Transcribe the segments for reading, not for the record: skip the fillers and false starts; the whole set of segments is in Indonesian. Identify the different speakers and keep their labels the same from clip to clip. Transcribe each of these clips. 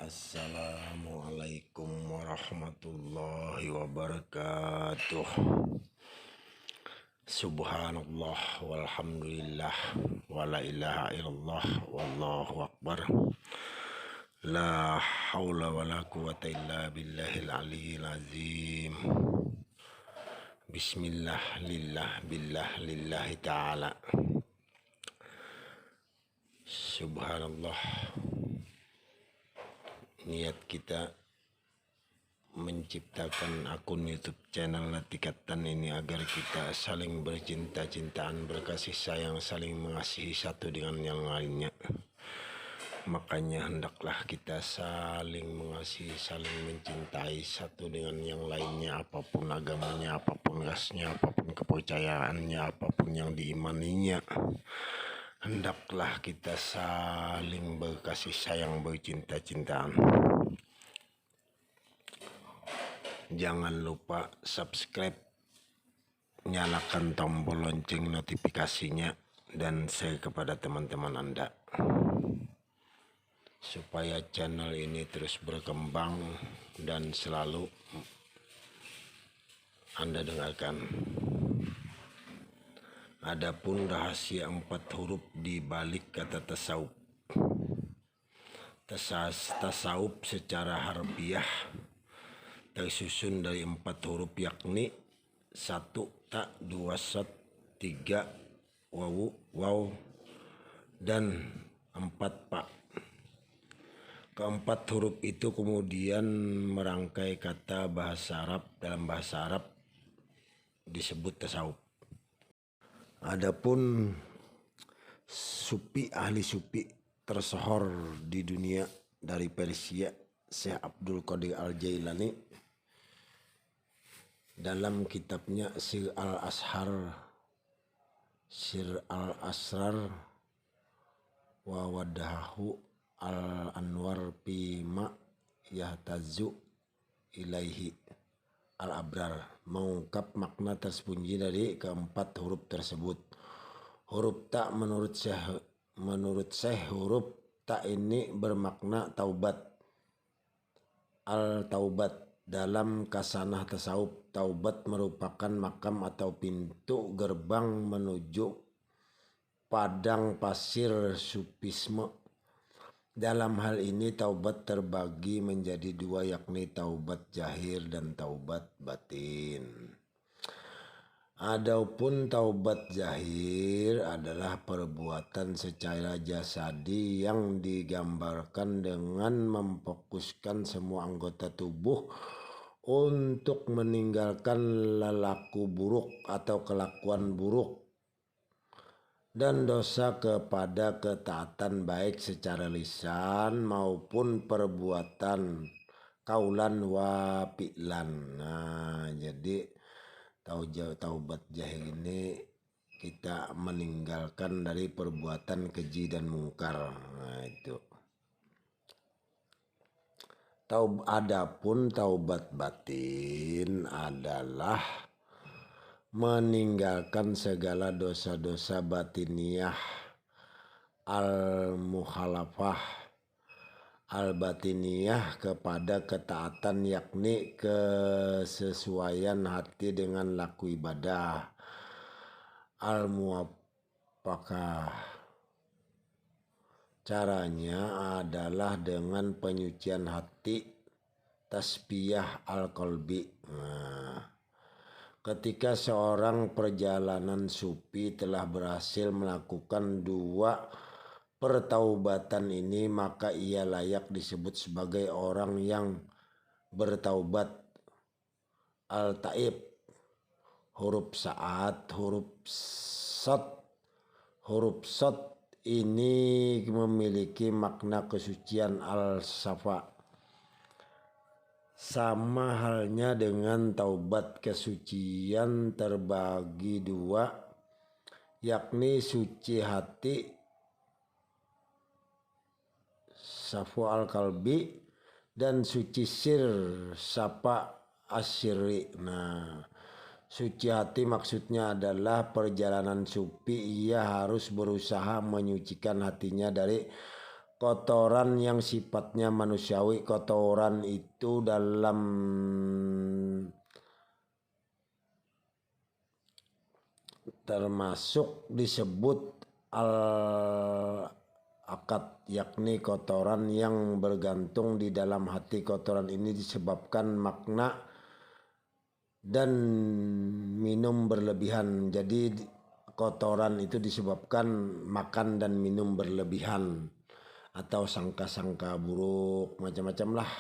Speaker 1: Assalamualaikum warahmatullahi wabarakatuh. Subhanallah walhamdulillah wala ilaha illallah wallahu akbar. La haula wala quwata illa billahil aliyyil azim. Bismillah lillah billah lillahi ta'ala. Subhanallah. Niat kita menciptakan akun YouTube channel Latikatan ini agar kita saling bercinta-cintaan, berkasih sayang, saling mengasihi satu dengan yang lainnya. Makanya hendaklah kita saling mengasihi, saling mencintai satu dengan yang lainnya, apapun agamanya, apapun rasnya, apapun kepercayaannya, apapun yang diimaninya. Hendaklah kita saling berkasih sayang, bercinta-cintaan. Jangan lupa subscribe, nyalakan tombol lonceng notifikasinya, dan share kepada teman-teman Anda supaya channel ini terus berkembang dan selalu Anda dengarkan. Adapun rahasia 4 huruf di balik kata tasawuf. Tasawuf secara harfiah tersusun dari 4 huruf, yakni 1 ta, 2 sod, 3 waw, dan 4 pa. Keempat huruf itu kemudian merangkai kata bahasa Arab. Dalam bahasa Arab disebut tasawuf. Adapun sufi, ahli sufi tersohor di dunia dari Persia, Syekh Abdul Qadir Al-Jailani, dalam kitabnya Sir al-Asrar wa wadahu al-anwar pima yahtazu ilaihi al-abrar, mengungkap makna tersembunyi dari keempat huruf tersebut. Huruf ta menurut Syekh huruf ta ini bermakna taubat. Al-taubat dalam kasanah tasawuf, taubat merupakan makam atau pintu gerbang menuju padang pasir sufisme. Dalam hal ini taubat terbagi menjadi 2, yakni taubat zahir dan taubat batin. Adapun taubat zahir adalah perbuatan secara jasadi yang digambarkan dengan memfokuskan semua anggota tubuh untuk meninggalkan lelaku buruk atau kelakuan buruk dan dosa kepada ketaatan baik secara lisan maupun perbuatan kaulan wa fi'lan. Nah, jadi taubat zahir ini kita meninggalkan dari perbuatan keji dan mungkar. Nah, itu. Adapun taubat batin adalah meninggalkan segala dosa-dosa batiniyah al-mukhalafah al-batiniyah kepada ketaatan, yakni kesesuaian hati dengan laku ibadah al-muwafaqah. Caranya adalah dengan penyucian hati, tasbiyah al-qalbi. Ketika seorang perjalanan sufi telah berhasil melakukan 2 pertaubatan ini, maka ia layak disebut sebagai orang yang bertaubat. Al-taib, huruf saat, huruf sod ini memiliki makna kesucian al-safa. Sama halnya dengan taubat, kesucian terbagi 2, yakni suci hati safu al-qalbi dan suci sir sapa asyiri. Nah, suci hati maksudnya adalah perjalanan sufi ia harus berusaha menyucikan hatinya dari kotoran yang sifatnya manusiawi. Kotoran itu dalam termasuk disebut al-akad, yakni kotoran yang bergantung di dalam hati. Kotoran ini disebabkan makna dan minum berlebihan. Jadi kotoran itu disebabkan makan dan minum berlebihan atau sangka-sangka buruk, macam-macam lah.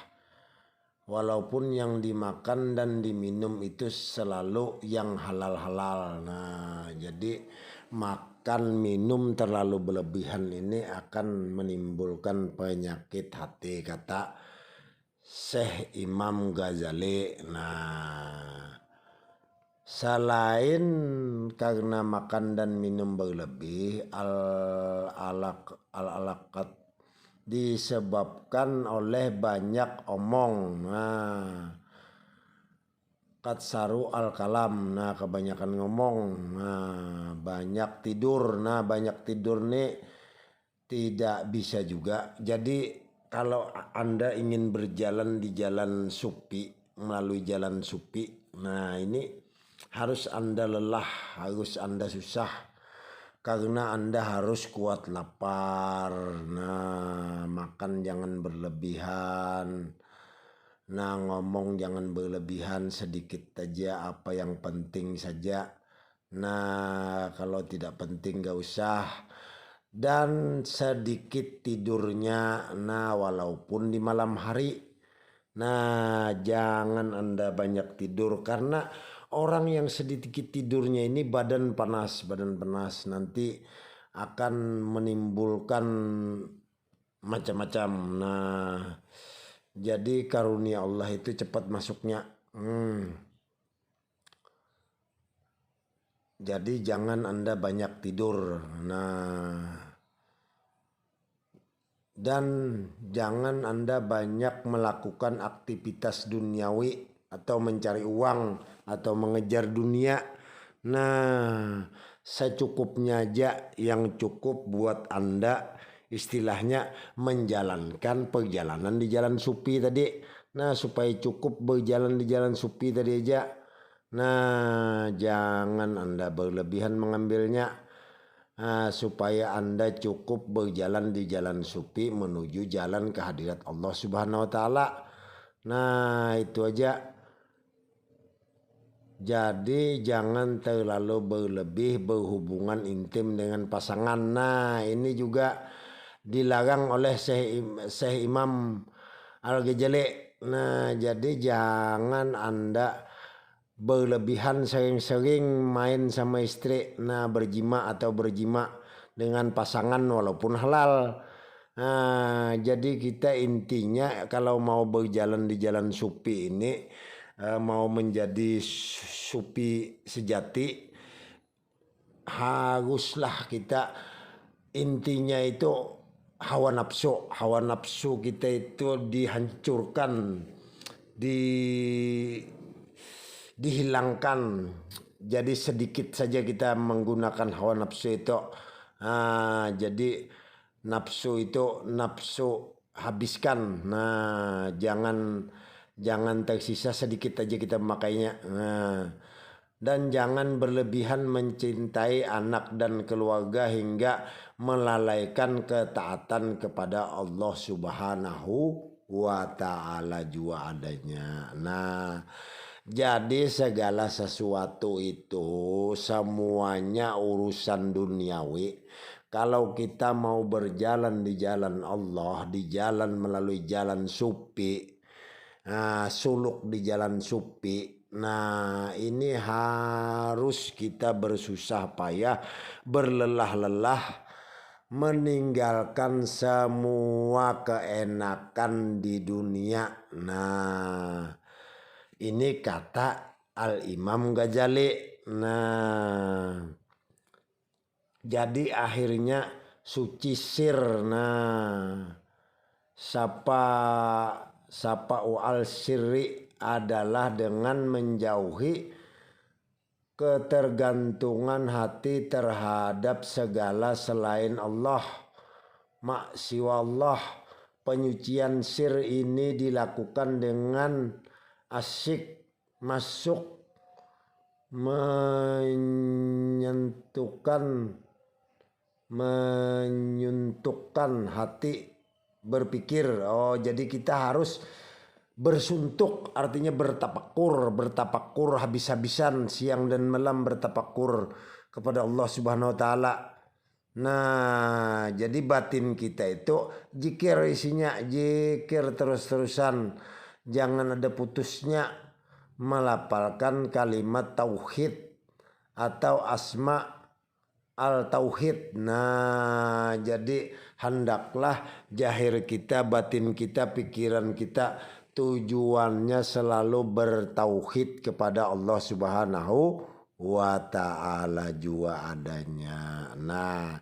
Speaker 1: Walaupun yang dimakan dan diminum itu selalu yang halal-halal. Nah, jadi makan minum terlalu berlebihan ini akan menimbulkan penyakit hati, kata Syekh Imam Ghazali. Nah, selain karena makan dan minum berlebih, al-alakat disebabkan oleh banyak omong. Nah, katsaru al-kalam. Nah, kebanyakan ngomong. Nah, banyak tidur. Nah, banyak tidur nih tidak bisa juga. Jadi kalau Anda ingin berjalan di jalan supi, melalui jalan supi, nah ini harus Anda lelah, harus Anda susah. Karena Anda harus kuat lapar. Nah, makan jangan berlebihan. Nah, ngomong jangan berlebihan, sedikit aja, apa yang penting saja. Nah, kalau tidak penting gak usah. Dan sedikit tidurnya, nah walaupun di malam hari. Nah, jangan Anda banyak tidur, karena orang yang sedikit tidurnya ini badan panas nanti akan menimbulkan macam-macam. Nah, jadi karunia Allah itu cepat masuknya. Jadi jangan Anda banyak tidur. Nah, dan jangan Anda banyak melakukan aktivitas duniawi atau mencari uang atau mengejar dunia. Nah, secukupnya aja, yang cukup buat Anda istilahnya menjalankan perjalanan di jalan supi tadi. Nah, supaya cukup berjalan di jalan supi tadi aja. Nah, jangan Anda berlebihan mengambilnya. Nah, supaya Anda cukup berjalan di jalan supi menuju jalan kehadirat Allah Subhanahu wa Ta'ala. Nah, itu aja. Jadi jangan terlalu berlebih berhubungan intim dengan pasangan. Nah, ini juga dilarang oleh Syekh Imam Al-Ghazali. Nah, jadi jangan Anda berlebihan sering-sering main sama istri. Nah, berjima dengan pasangan walaupun halal. Nah, jadi kita intinya kalau mau berjalan di jalan supi ini, mau menjadi supi sejati, haruslah kita intinya itu hawa nafsu kita itu dihancurkan, dihilangkan. Jadi sedikit saja kita menggunakan hawa nafsu itu. Nah, jadi nafsu itu nafsu habiskan. Nah, jangan tersisa, sedikit aja kita memakainya. Nah, dan jangan berlebihan mencintai anak dan keluarga hingga melalaikan ketaatan kepada Allah Subhanahu wa Ta'ala juga adanya. Nah, jadi segala sesuatu itu semuanya urusan duniawi. Kalau kita mau berjalan di jalan Allah, di jalan melalui jalan supi, suluk di jalan supi. Nah, ini harus kita bersusah payah, berlelah-lelah, meninggalkan semua keenakan di dunia. Nah, ini kata Al-Imam Ghazali. Nah, jadi akhirnya suci sir. Nah, sapa al sirri adalah dengan menjauhi ketergantungan hati terhadap segala selain Allah, mak siwallah. Penyucian sir ini dilakukan dengan asyik masuk menyuntukkan hati berpikir. Jadi kita harus bersuntuk, artinya bertapakur habis-habisan, siang dan malam bertapakur kepada Allah Subhanahu wa taala. Nah, jadi batin kita itu zikir, isinya zikir terus-terusan, jangan ada putusnya, melafalkan kalimat tauhid atau asma al-tauhid. Nah, jadi hendaklah zahir kita, batin kita, pikiran kita tujuannya selalu bertauhid kepada Allah Subhanahu wa ta'ala jua adanya. Nah,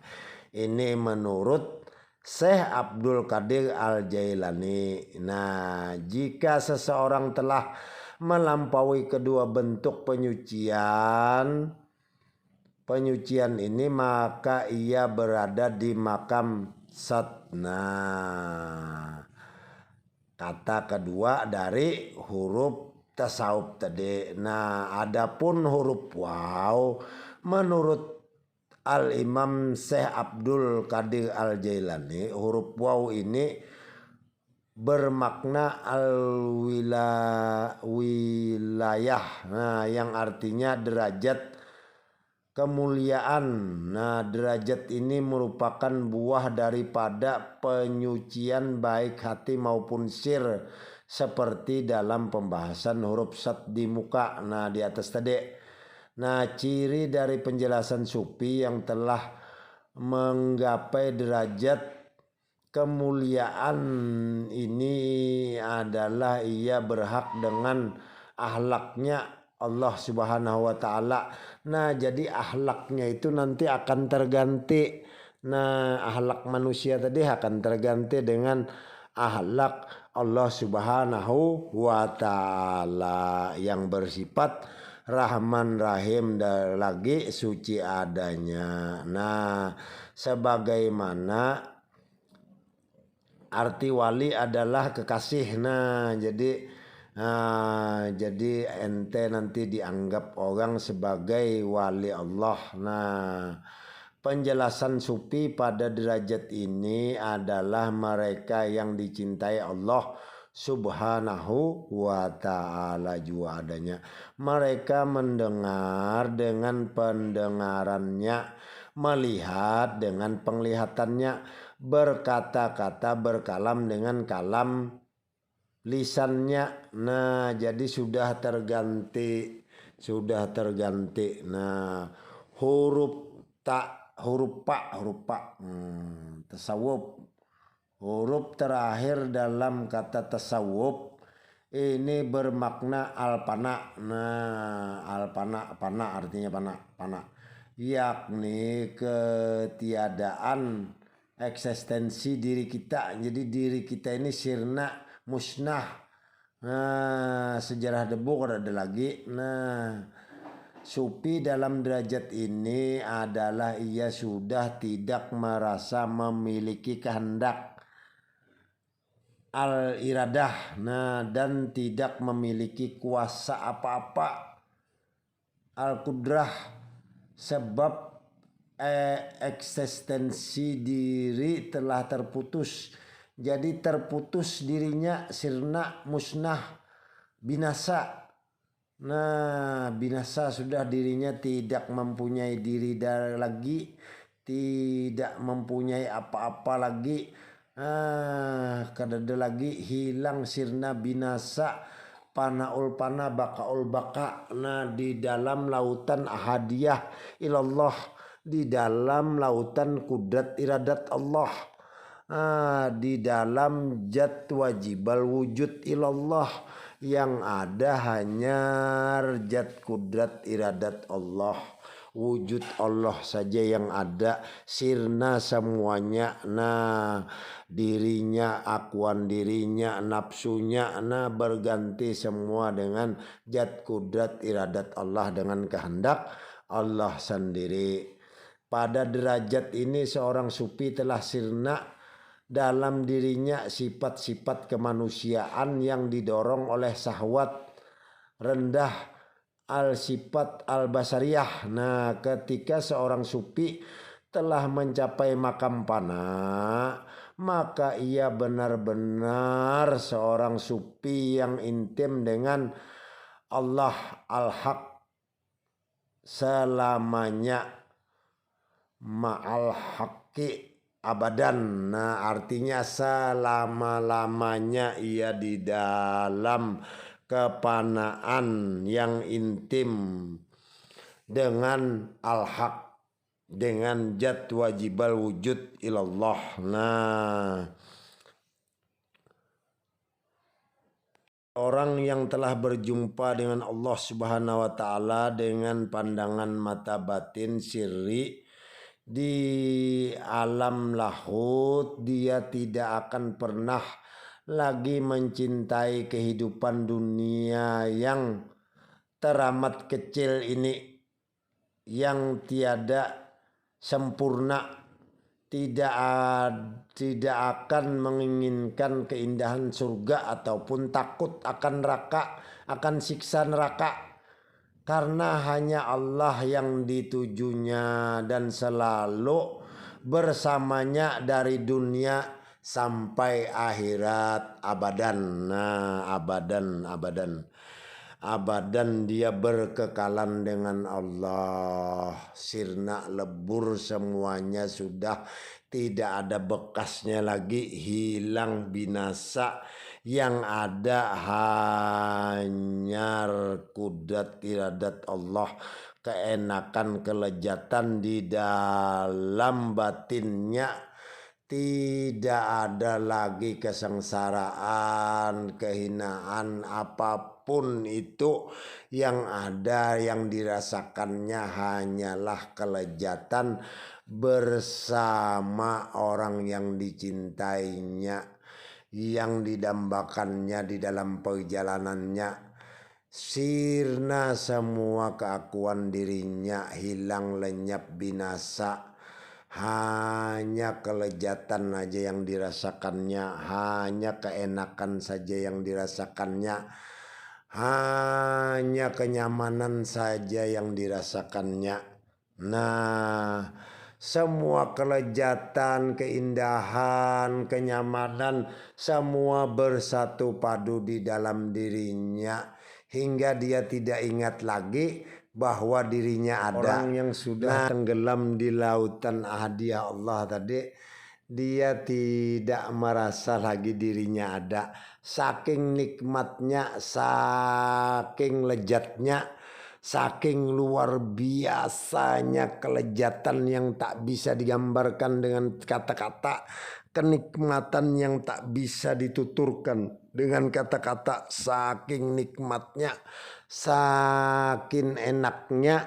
Speaker 1: ini menurut Syekh Abdul Qadir Al-Jailani. Nah, jika seseorang telah melampaui kedua bentuk penyucian ini, maka ia berada di makam satna. Kata kedua dari huruf tasawuf tadi. Nah, adapun huruf waw menurut Al-Imam Syekh Abdul Qadir Al-Jailani, huruf waw ini bermakna al-wilayah. Nah, yang artinya derajat kemuliaan. Nah, derajat ini merupakan buah daripada penyucian baik hati maupun sir, seperti dalam pembahasan huruf sad di muka. Nah, di atas tadi. Nah, ciri dari penjelasan sufi yang telah menggapai derajat kemuliaan ini adalah ia berhak dengan ahlaknya Allah Subhanahu wa taala. Nah, jadi ahlaknya itu nanti akan terganti. Nah, ahlak manusia tadi akan terganti dengan ahlak Allah Subhanahu wa taala yang bersifat Rahman Rahim dan lagi suci adanya. Nah, sebagaimana arti wali adalah kekasih. Nah, jadi ente nanti dianggap orang sebagai wali Allah. Nah, penjelasan sufi pada derajat ini adalah mereka yang dicintai Allah Subhanahu wa ta'ala jua adanya. Mereka mendengar dengan pendengarannya, melihat dengan penglihatannya, berkata-kata, berkalam dengan kalam lisannya. Nah, jadi sudah terganti. Nah, huruf pa tasawuf, huruf terakhir dalam kata tasawuf ini bermakna al-pana. Nah, al-pana artinya pana, yakni ketiadaan eksistensi diri kita. Jadi diri kita ini sirna, musnah. Nah, sejarah debu kalau ada lagi. Nah, sufi dalam derajat ini adalah ia sudah tidak merasa memiliki kehendak al-iradah. Nah, dan tidak memiliki kuasa apa-apa al-qudrah, sebab eksistensi diri telah terputus. Jadi terputus dirinya, sirna, musnah, binasa. Nah, binasa sudah, dirinya tidak mempunyai diri lagi, tidak mempunyai apa-apa lagi. Kadada lagi hilang, sirna, binasa, panaul pana, bakaul baka. Nah, di dalam lautan ahadiyah ilallah, di dalam lautan kudrat iradat Allah, di dalam jat wajibal wujud ilallah, yang ada hanya zat kudrat iradat Allah, wujud Allah saja yang ada, sirna semuanya. Nah, dirinya, akuan dirinya, nafsunya, nah berganti semua dengan zat kudrat iradat Allah, dengan kehendak Allah sendiri. Pada derajat ini seorang sufi telah sirna dalam dirinya sifat-sifat kemanusiaan yang didorong oleh syahwat rendah al-sifat al-basariyah. Nah, ketika seorang sufi telah mencapai makam fana, maka ia benar-benar seorang sufi yang intim dengan Allah al-haq selamanya, ma'al haqqi abadan. Nah, artinya selama-lamanya ia di dalam kepanaan yang intim dengan al-haq, dengan zat wajibal wujud ilallah. Nah, orang yang telah berjumpa dengan Allah Subhanahu wa taala dengan pandangan mata batin sirri di alam lahut, dia tidak akan pernah lagi mencintai kehidupan dunia yang teramat kecil ini, yang tiada sempurna. Tidak akan menginginkan keindahan surga ataupun takut akan neraka, akan siksa neraka, karena hanya Allah yang ditujunya dan selalu bersamanya dari dunia sampai akhirat abadan. Nah, abadan dia berkekalan dengan Allah, sirna lebur semuanya, sudah tidak ada bekasnya lagi, hilang binasa. Yang ada hanya kudrat iradat Allah, keenakan kelezatan di dalam batinnya. Tidak ada lagi kesengsaraan, kehinaan, apapun itu yang ada, yang dirasakannya hanyalah kelezatan bersama orang yang dicintainya, yang didambakannya di dalam perjalanannya. Sirna semua keakuan dirinya, hilang lenyap binasa. Hanya kelezatan aja yang dirasakannya, hanya keenakan saja yang dirasakannya, hanya kenyamanan saja yang dirasakannya. Nah, semua kelezatan, keindahan, kenyamanan, semua bersatu padu di dalam dirinya, hingga dia tidak ingat lagi bahwa dirinya ada. Orang yang sudah tenggelam di lautan hadiah Allah tadi, dia tidak merasa lagi dirinya ada. Saking nikmatnya, saking lezatnya, saking luar biasanya kelezatan yang tak bisa digambarkan dengan kata-kata, kenikmatan yang tak bisa dituturkan dengan kata-kata. Saking nikmatnya, saking enaknya,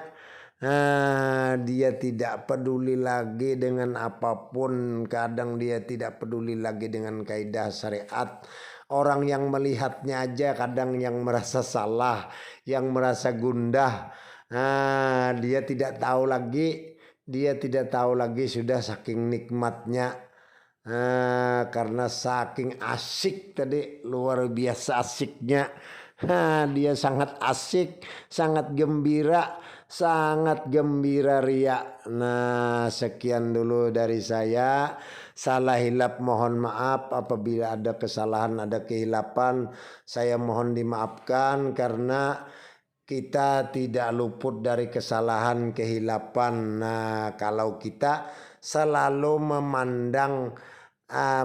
Speaker 1: dia tidak peduli lagi dengan apapun. Kadang dia tidak peduli lagi dengan kaidah syariat. Orang yang melihatnya aja kadang yang merasa salah, yang merasa gundah. Dia tidak tahu lagi, sudah saking nikmatnya. Karena saking asik tadi, luar biasa asiknya. Dia sangat asik, sangat gembira ria. Nah, sekian dulu dari saya. Salah hilap mohon maaf, apabila ada kesalahan, ada kehilapan, saya mohon dimaafkan, karena kita tidak luput dari kesalahan, kehilapan. Nah, kalau kita selalu memandang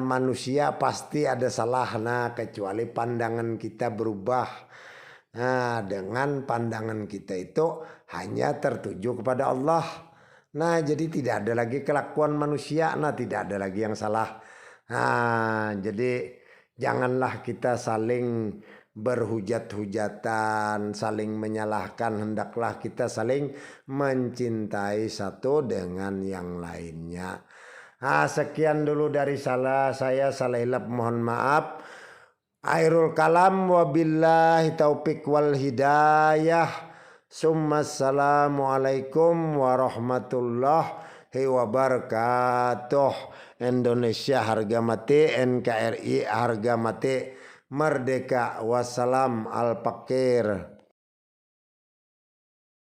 Speaker 1: manusia pasti ada salah. Nah, kecuali pandangan kita berubah. Nah, dengan pandangan kita itu hanya tertuju kepada Allah. Nah, jadi tidak ada lagi kelakuan manusia. Nah, tidak ada lagi yang salah. Nah, jadi janganlah kita saling berhujat-hujatan, saling menyalahkan. Hendaklah kita saling mencintai satu dengan yang lainnya. Sekian dulu dari saya salah hilap mohon maaf. Akhirul kalam, wabillahi taufiq wal hidayah. Assalamualaikum warahmatullahi wabarakatuh. Indonesia harga mati, NKRI harga mati, merdeka. Wassalam al fakir.